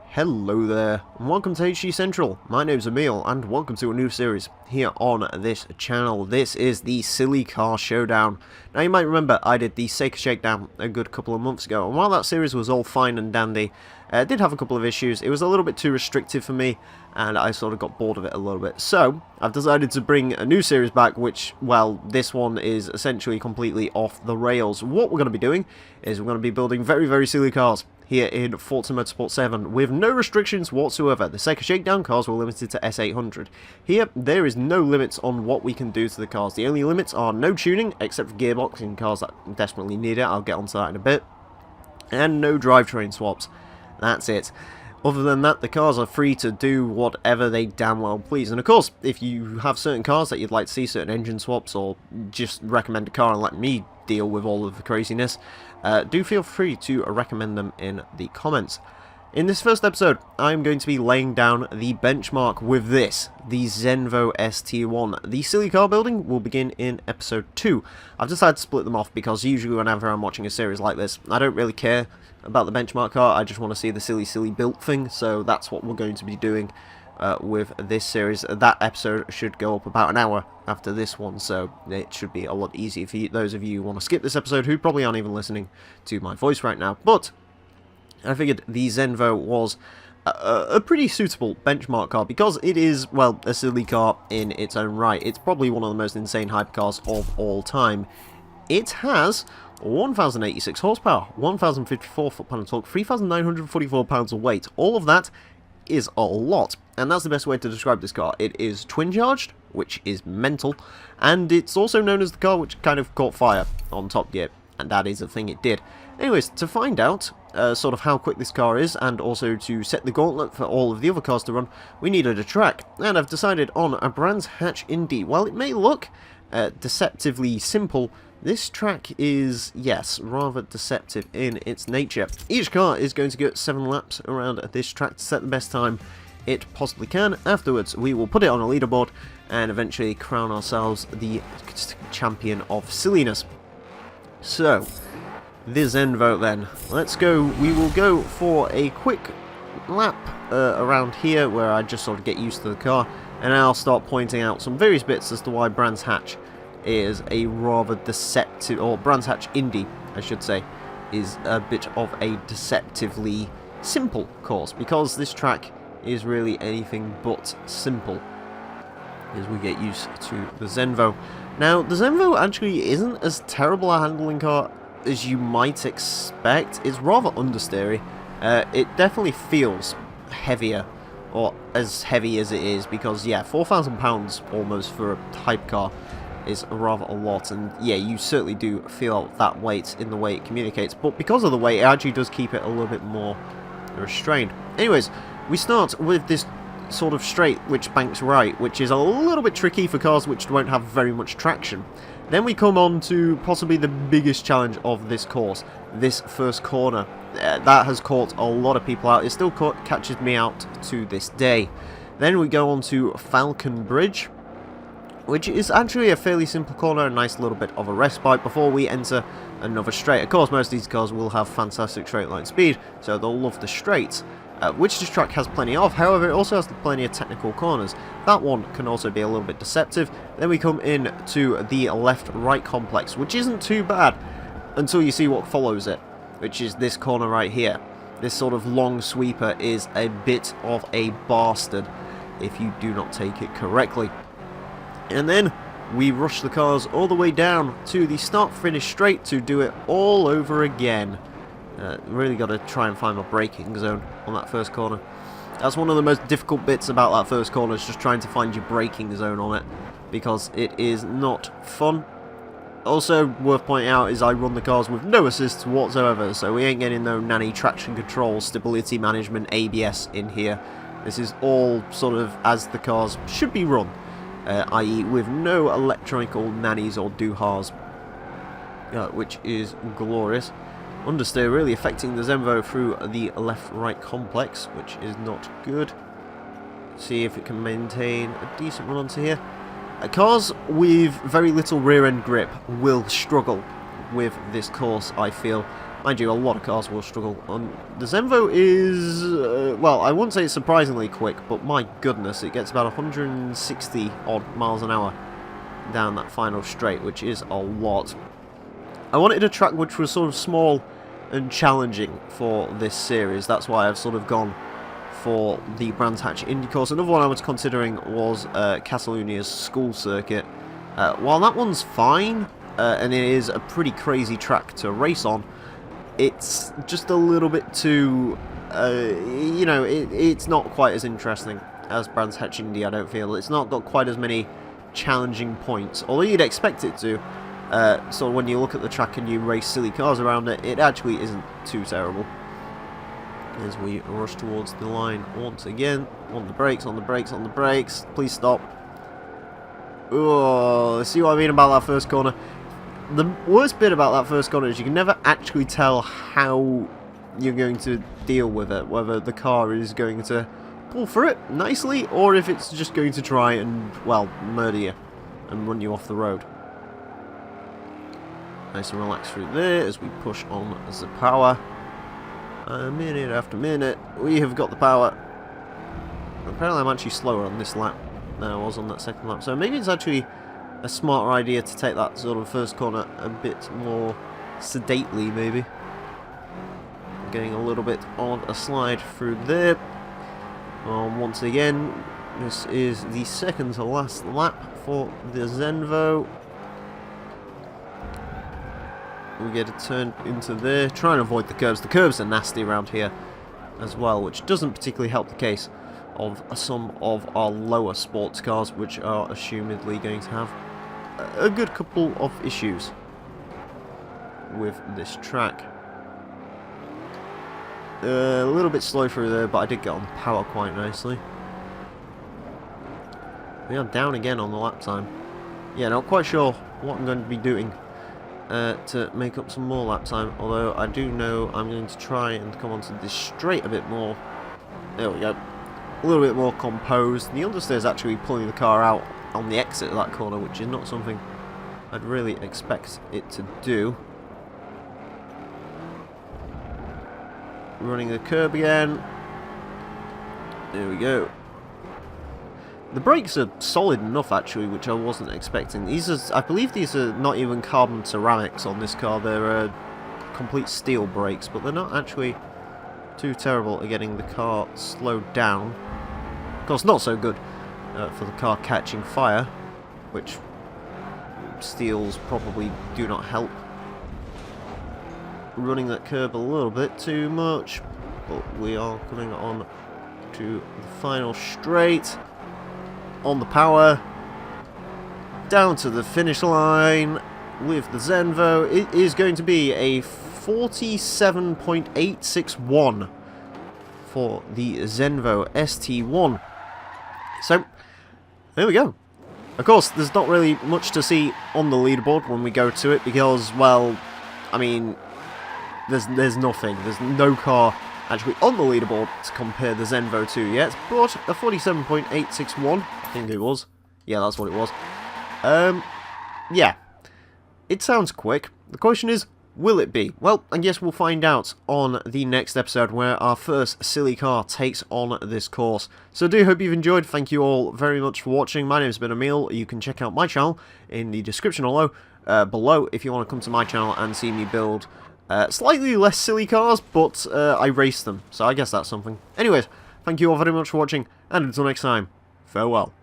Hello there, and welcome to HG Central. My name's Emile, and welcome to a new series here on this channel. This is the Silly Car Showdown. Now, you might remember I did the Sega Shakedown a good couple of months ago, and while that series was all fine and dandy, it did have a couple of issues. It was a little bit too restrictive for me, and I sort of got bored of it a little bit. So, I've decided to bring a new series back, which, well, this one is essentially completely off the rails. What we're going to be doing is we're going to be building very, very silly cars here in Forza Motorsport 7 with no restrictions whatsoever. The Sega Shakedown cars were limited to S800. Here, there is no limits on what we can do to the cars. The only limits are no tuning, except for gearbox in cars that desperately need it. I'll get onto that in a bit. And no drivetrain swaps. That's it. Other than that, the cars are free to do whatever they damn well please. And of course, if you have certain cars that you'd like to see certain engine swaps, or just recommend a car and let me deal with all of the craziness, do feel free to recommend them in the comments. In this first episode, I'm going to be laying down the benchmark with this, the Zenvo ST1. The silly car building will begin in episode 2. I've decided to split them off because usually whenever I'm watching a series like this, I don't really care about the benchmark car, I just want to see the silly built thing, so that's what we're going to be doing with this series. That episode should go up about an hour after this one, so it should be a lot easier for those of you who want to skip this episode who probably aren't even listening to my voice right now. But I figured the Zenvo was a pretty suitable benchmark car because it is, well, a silly car in its own right. It's probably one of the most insane hypercars of all time. It has 1,086 horsepower, 1,054 foot-pound of torque, 3,944 pounds of weight. All of that is a lot, and that's the best way to describe this car. It is twin-charged, which is mental, and it's also known as the car which kind of caught fire on Top Gear, and that is a thing it did. Anyways, to find out sort of how quick this car is, and also to set the gauntlet for all of the other cars to run, we needed a track, and I've decided on a Brands Hatch Indy. While it may look deceptively simple, this track is, yes, rather deceptive in its nature. Each car is going to go 7 laps around this track to set the best time it possibly can. Afterwards, we will put it on a leaderboard and eventually crown ourselves the champion of silliness. So, the Zenvo then. Let's go. We will go for a quick lap around here where I just sort of get used to the car, and I'll start pointing out some various bits as to why Brands Hatch is a rather deceptive, or Brands Hatch Indy, I should say, is a bit of a deceptively simple course, because this track is really anything but simple as we get used to the Zenvo. Now, the Zenvo actually isn't as terrible a handling car as you might expect. It's rather understeery. It definitely feels heavier, or as heavy as it is, because yeah, 4,000 pounds almost for a hype car is rather a lot, and yeah, you certainly do feel that weight in the way it communicates, but because of the weight, it actually does keep it a little bit more restrained. Anyways, we start with this sort of straight which banks right, which is a little bit tricky for cars which won't have very much traction. Then we come on to possibly the biggest challenge of this course, this first corner. That has caught a lot of people out. It still catches me out to this day. Then we go on to Falcon Bridge, which is actually a fairly simple corner, a nice little bit of a respite before we enter another straight. Of course, most of these cars will have fantastic straight line speed, so they'll love the straights, which this track has plenty of. However, it also has plenty of technical corners. That one can also be a little bit deceptive. Then we come in to the left-right complex, which isn't too bad until you see what follows it, which is this corner right here. This sort of long sweeper is a bit of a bastard if you do not take it correctly. And then we rush the cars all the way down to the start-finish straight to do it all over again. Really got to try and find my braking zone on that first corner. That's one of the most difficult bits about that first corner, is just trying to find your braking zone on it, because it is not fun. Also, worth pointing out is I run the cars with no assists whatsoever, so we ain't getting no nanny traction control, stability management, ABS in here. This is all sort of as the cars should be run. I.e. with no electronical nannies or doohas, which is glorious. Understeer really affecting the Zenvo through the left-right complex, which is not good. See if it can maintain a decent run onto here. Cars with very little rear-end grip will struggle with this course, I feel. Mind you, a lot of cars will struggle. The Zenvo is, well, I wouldn't say it's surprisingly quick, but my goodness, it gets about 160 odd miles an hour down that final straight, which is a lot. I wanted a track which was sort of small and challenging for this series. That's why I've sort of gone for the Brands Hatch Indy course. Another one I was considering was Catalonia's school circuit. While that one's fine, and it is a pretty crazy track to race on, it's just a little bit too, you know, it's not quite as interesting as Brands Hatch Indy, I don't feel. It's not got quite as many challenging points, although you'd expect it to. So when you look at the track and you race silly cars around it, it actually isn't too terrible. As we rush towards the line once again. On the brakes, on the brakes, on the brakes. Please stop. Oh, see what I mean about that first corner? The worst bit about that first corner is you can never actually tell how you're going to deal with it. Whether the car is going to pull through it nicely, or if it's just going to try and, well, murder you and run you off the road. Nice and relaxed through there as we push on the power. Minute after minute, we have got the power. Apparently I'm actually slower on this lap than I was on that second lap, so maybe it's actually a smarter idea to take that sort of first corner a bit more sedately, maybe. Getting a little bit on a slide through there. Once again, this is the second to last lap for the Zenvo. We get a turn into there, trying to avoid the curbs. The curbs are nasty around here as well, which doesn't particularly help the case of some of our lower sports cars, which are assumedly going to have a good couple of issues with this track. A little bit slow through there, but I did get on power quite nicely. We are down again on the lap time. Yeah, not quite sure what I'm going to be doing to make up some more lap time, although I do know I'm going to try and come onto this straight a bit more. There we go. A little bit more composed. The understeer is actually pulling the car out on the exit of that corner, which is not something I'd really expect it to do. Running the curb again. There we go. The brakes are solid enough, actually, which I wasn't expecting. These are, I believe these are not even carbon ceramics on this car. They're complete steel brakes, but they're not actually too terrible at getting the car slowed down. Of course, not so good for the car catching fire, which steels probably do not help. Running that curb a little bit too much, but we are coming on to the final straight. On the power, down to the finish line with the Zenvo. It is going to be a 47.861 for the Zenvo ST1. So, there we go. Of course, there's not really much to see on the leaderboard when we go to it because, well, I mean, there's nothing. There's no car actually on the leaderboard to compare the Zenvo to yet, but a 47.861, I think it was. Yeah, that's what it was. Yeah. It sounds quick. The question is, will it be? Well, I guess we'll find out on the next episode where our first silly car takes on this course. So I do hope you've enjoyed. Thank you all very much for watching. My name's been Emile. You can check out my channel in the description below if you want to come to my channel and see me build slightly less silly cars, but I race them, so I guess that's something. Anyways, thank you all very much for watching, and until next time, farewell.